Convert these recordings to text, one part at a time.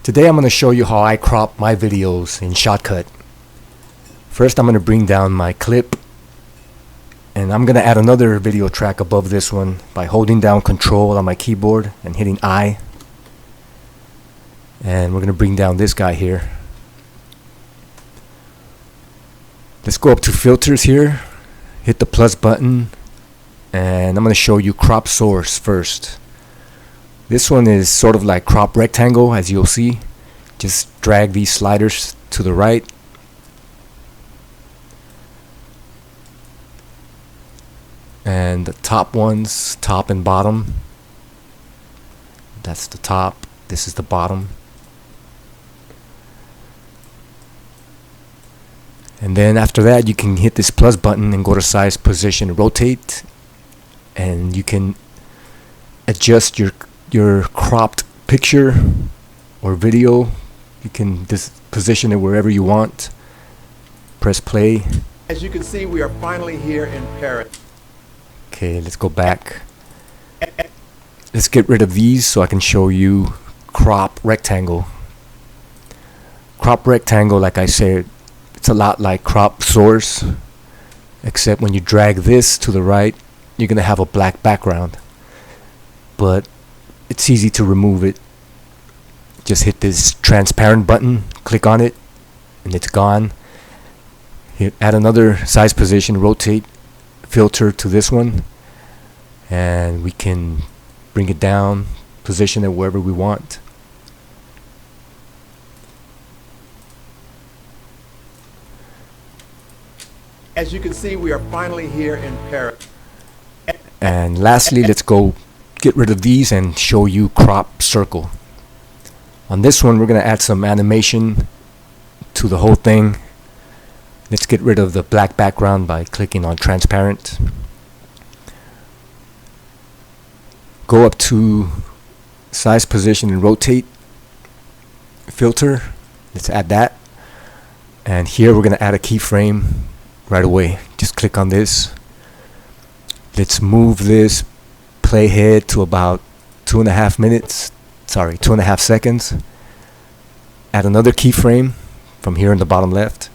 Today I'm going to show you how I crop my videos in Shotcut. First I'm going to bring down my clip, and I'm going to add another video track above this one by holding down Control on my keyboard and hitting I. And we're going to bring down this guy here. Let's go up to filters here, hit the plus button, and I'm going to show you crop source first. This one is sort of like crop rectangle, as you'll see. Just drag these sliders to the right. And the top ones, top and bottom. That's the top, this is the bottom. And then after that you can hit this plus button and go to size, position, rotate, and you can adjust your cropped picture or video. You can just position it wherever you want. Press play. As you can see, we are finally here in Paris. Okay, let's go back. Let's get rid of these so I can show you crop rectangle. Crop rectangle, like I said, it's a lot like crop source, except when you drag this to the right, you're gonna have a black background. But it's easy to remove it. Just hit this transparent button, click on it, and it's gone. Add another size, position, rotate, filter to this one, and we can bring it down, position it wherever we want. As you can see, we are finally here in Paris. And lastly, let's go get rid of these and show you crop circle. On this one, we're going to add some animation to the whole thing. Let's get rid of the black background by clicking on transparent. Go up to size, position, and rotate, filter. Let's add that. And here we're going to add a keyframe right away. Just click on this. Let's move this playhead to about 2.5 seconds. Add another keyframe from here in the bottom left.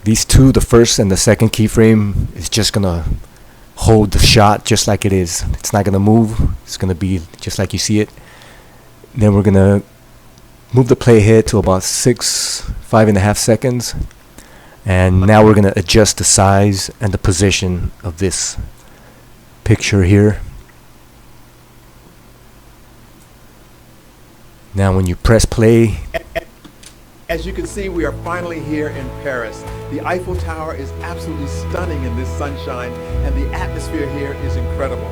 These two, the first and the second keyframe, is just gonna hold the shot just like it is. It's not gonna move. It's gonna be just like you see it. Then we're gonna move the playhead to about 5.5 seconds. And now we're gonna adjust the size and the position of this picture here. Now when you press play, as you can see, we are finally here in Paris. The Eiffel Tower is absolutely stunning in this sunshine, and the atmosphere here is incredible.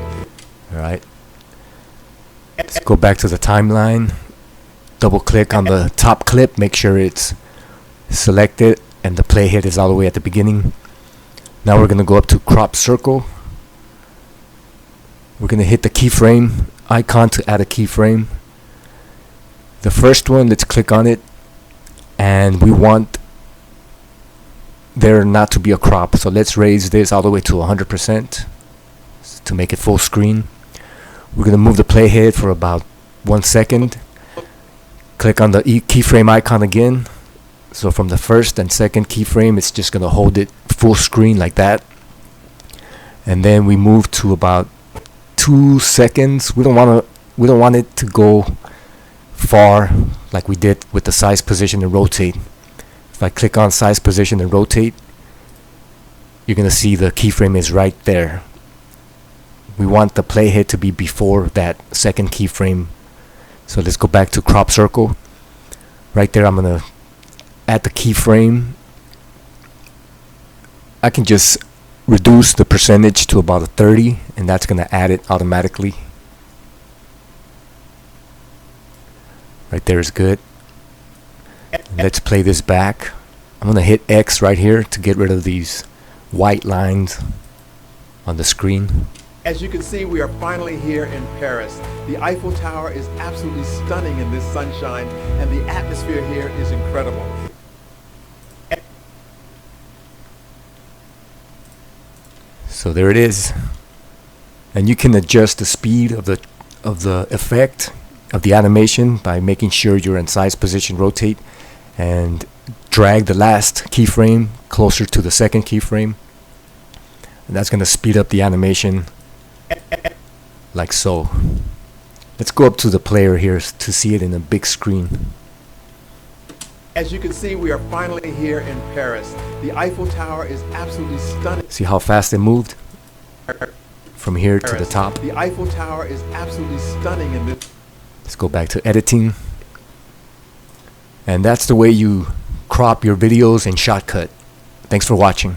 Alright, let's go back to the timeline. Double click on the top clip, make sure it's selected and the playhead is all the way at the beginning. Now we're going to go up to crop circle. We're going to hit the keyframe icon to add a keyframe. The first one, let's click on it, and we want there not to be a crop, so let's raise this all the way to 100% to make it full screen. We're going to move the playhead for about 1 second. Click on the keyframe icon again. So from the first and second keyframe, it's just going to hold it full screen like that. And then we move to about 2 seconds. We don't want it to go far like we did with the size, position, and rotate. If I click on size, position, and rotate, you're going to see the keyframe is right there. We want the playhead to be before that second keyframe. So let's go back to crop circle. Right there, I'm going to add the keyframe. I can just reduce the percentage to about a 30, and that's going to add it automatically. Right there is good. Let's play this back. I'm going to hit X right here to get rid of these white lines on the screen. As you can see, we are finally here in Paris. The Eiffel Tower is absolutely stunning in this sunshine, and the atmosphere here is incredible. So there it is. And you can adjust the speed of the effect of the animation by making sure you're in size, position, rotate, and drag the last keyframe closer to the second keyframe. And that's going to speed up the animation like so. Let's go up to the player here to see it in a big screen. As you can see, we are finally here in Paris. The Eiffel Tower is absolutely stunning. See how fast it moved from here to the top. The Eiffel Tower is absolutely stunning in this. Let's go back to editing. And that's the way you crop your videos in Shotcut. Thanks for watching.